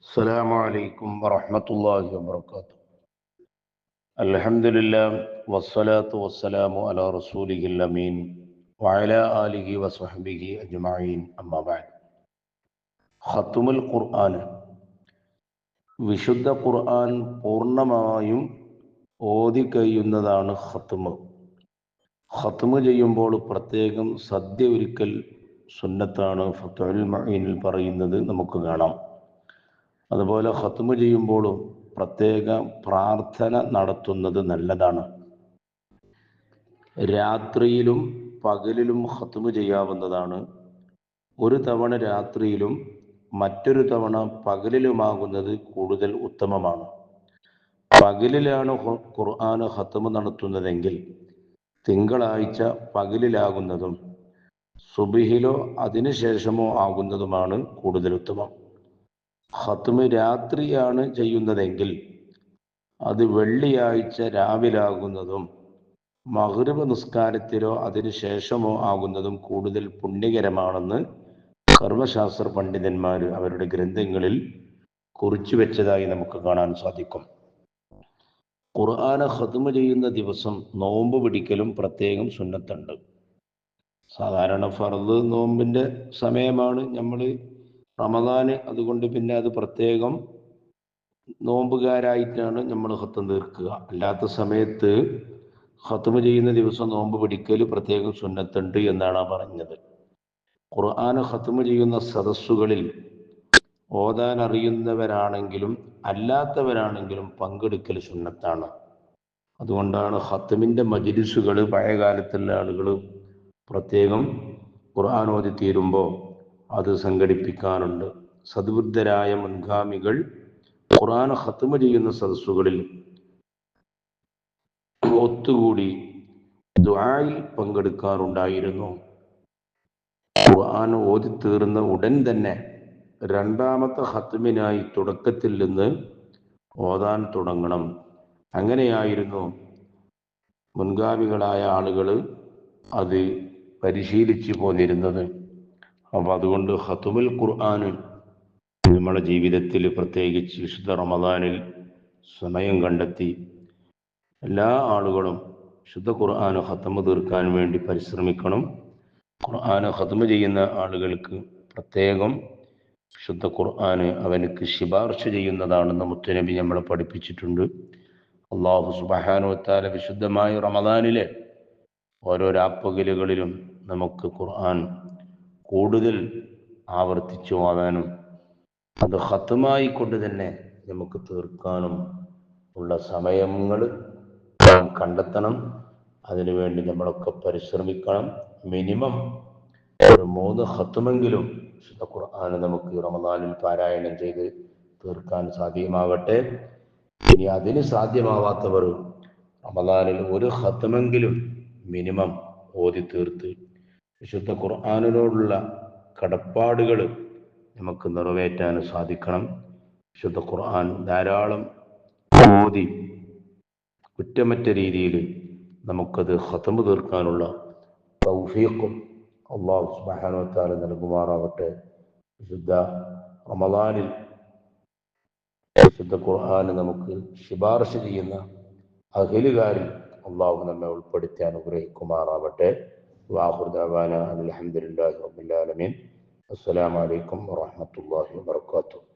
السلام عليكم ورحمة الله وبركاته. الحمد لله والصلاة والسلام على رسوله الأمين وعلى آله وصحبه أجمعين أما بعد. ഖത്തുമുൽ ഖുർആൻ, വിശുദ്ധ ഖുർആൻ പൂർണ്ണമായും ഓതി കഴിയുന്നതാണ് ഖത്മ്. ഖത്മ് ചെയ്യുമ്പോൾ പ്രത്യേകം സദ്യ ഒരുക്കൽ സുന്നത്താണ് ഫത്ഹുൽ മുഈനിൽ പറയുന്നത് നമുക്ക് കാണാം. അതുപോലെ ഖത്മ് ചെയ്യുമ്പോഴും പ്രത്യേക പ്രാർത്ഥന നടത്തുന്നത് നല്ലതാണ്. രാത്രിയിലും പകലിലും ഖത്മ് ചെയ്യാവുന്നതാണ്. ഒരു തവണ രാത്രിയിലും മറ്റൊരു തവണ പകലിലുമാകുന്നത് കൂടുതൽ ഉത്തമമാണ്. പകലിലാണ് ഖുർആൻ ഖത്മ് നടത്തുന്നതെങ്കിൽ തിങ്കളാഴ്ച പകലിലാകുന്നതും സുബ്ഹിലോ അതിനുശേഷമോ ആകുന്നതുമാണ് കൂടുതൽ ഉത്തമം. ഖത്മ് രാത്രിയാണ് ചെയ്യുന്നതെങ്കിൽ അത് വെള്ളിയാഴ്ച രാവിലാകുന്നതും മഗ്രിബ് നിസ്കാരത്തിലോ അതിനുശേഷമോ ആകുന്നതും കൂടുതൽ പുണ്യകരമാണെന്ന് കർമ്മശാസ്ത്ര പണ്ഡിതന്മാർ അവരുടെ ഗ്രന്ഥങ്ങളിൽ കുറിച്ചു വെച്ചതായി നമുക്ക് കാണാൻ സാധിക്കും. ഖുർആൻ ഖത്മ് ചെയ്യുന്ന ദിവസം നോമ്പ് പിടിക്കലും പ്രത്യേകം സുന്നത്തുണ്ട്. സാധാരണ ഫർദ് നോമ്പിൻ്റെ സമയമാണ് നമ്മൾ റമദാന്, അതുകൊണ്ട് പിന്നെ അത് പ്രത്യേകം നോമ്പുകാരായിട്ടാണ് നമ്മൾ ഖത്മ് തീർക്കുക. അല്ലാത്ത സമയത്ത് ഖത്മ് ചെയ്യുന്ന ദിവസം നോമ്പ് പിടിക്കൽ പ്രത്യേകം സുന്നത്തുണ്ട് എന്നാണ് പറഞ്ഞത്. ഖുർആൻ ഖത്മ് ചെയ്യുന്ന സദസ്സുകളിൽ ഓതാൻ അറിയുന്നവരാണെങ്കിലും അല്ലാത്തവരാണെങ്കിലും പങ്കെടുക്കൽ സുന്നത്താണ്. അതുകൊണ്ടാണ് ഖത്മിൻ്റെ മജ്ലിസുകൾ പഴയകാലത്തുള്ള ആളുകൾ പ്രത്യേകം ഖുർആൻ ഓതി തീരുമ്പോൾ അത് സംഘടിപ്പിക്കാറുണ്ട്. സദ്ബുദ്ധരായ മുൻഗാമികൾ ഖുർആൻ ഖത്മ് ചെയ്യുന്ന സദസ്സുകളിൽ ഒത്തുകൂടി ദുആയിൽ പങ്കെടുക്കാറുണ്ടായിരുന്നു. ഖുർആൻ ഓതി തീർന്ന ഉടൻ തന്നെ രണ്ടാമത്തെ ഖത്മിനായി തുടക്കത്തിൽ നിന്ന് ഓതാൻ തുടങ്ങണം. അങ്ങനെയായിരുന്നു മുൻഗാമികളായ ആളുകൾ അത് പരിശീലിച്ചു പോന്നിരുന്നത്. അപ്പം അതുകൊണ്ട് ഖത്മുൽ ഖുർആൻ നമ്മുടെ ജീവിതത്തിൽ പ്രത്യേകിച്ച് വിശുദ്ധ റമദാനിൽ സമയം കണ്ടെത്തി എല്ലാ ആളുകളും വിശുദ്ധ ഖുർആൻ ഖത്മ് തീർക്കാൻ വേണ്ടി പരിശ്രമിക്കണം. ഖുർആൻ ഖത്മ് ചെയ്യുന്ന ആളുകൾക്ക് പ്രത്യേകം വിശുദ്ധ ഖുർആൻ അവനക്ക് ശുപാർശ ചെയ്യുന്നതാണെന്ന് മുത്തുനബി നമ്മളെ പഠിപ്പിച്ചിട്ടുണ്ട്. അല്ലാഹു സുബ്ഹാനഹു വ തആല വിശുദ്ധമായ റമദാനിലെ ഓരോ രാപ്പകലുകളിലും നമുക്ക് ഖുർആൻ കൂടുതൽ ആവർത്തിച്ചു ഓതാനും അത് ഖത്മായി കൊണ്ട് തന്നെ നമുക്ക് തീർക്കാനും ഉള്ള സമയങ്ങൾ നാം കണ്ടെത്തണം. അതിനുവേണ്ടി നമ്മളൊക്കെ പരിശ്രമിക്കണം. മിനിമം ഒരു 3 ഖത്മെങ്കിലും വിശുദ്ധ ഖുർആൻ നമുക്ക് റമദാനിൽ പാരായണം ചെയ്ത് തീർക്കാൻ സാധ്യമാകട്ടെ. ഇനി അതിന് സാധ്യമാവാത്തവർ റമദാനിൽ ഒരു ഖത്മെങ്കിലും മിനിമം ഓതി തീർത്ത് വിശുദ്ധ ഖുർആനിനോടുള്ള കടപ്പാടുകൾ നമുക്ക് നിറവേറ്റാൻ സാധിക്കണം. വിശുദ്ധ ഖുർആൻ ധാരാളം ഓതി കുറ്റമറ്റ രീതിയിൽ നമുക്കത് ഖത്മ് തീർക്കാനുള്ള തൗഫീഖും അല്ലാഹു സുബ്ഹാനഹു വ തആല നൽകുമാറാവട്ടെ. വിശുദ്ധ റമദാനിൽ വിശുദ്ധ ഖുർആൻ നമുക്ക് ശുപാർശ ചെയ്യുന്ന അഹ്ലുകാരിൽ അല്ലാഹു നമ്മെ ഉൾപ്പെടുത്തി അനുഗ്രഹിക്കുമാറാവട്ടെ. വആഖിറു ദഅവാനാ അൽഹംദുലില്ലാഹി റബ്ബിൽ ആലമീൻ. അസ്സലാമു അലൈക്കും വറഹ്മത്തുള്ളാഹി വബറകാതുഹു.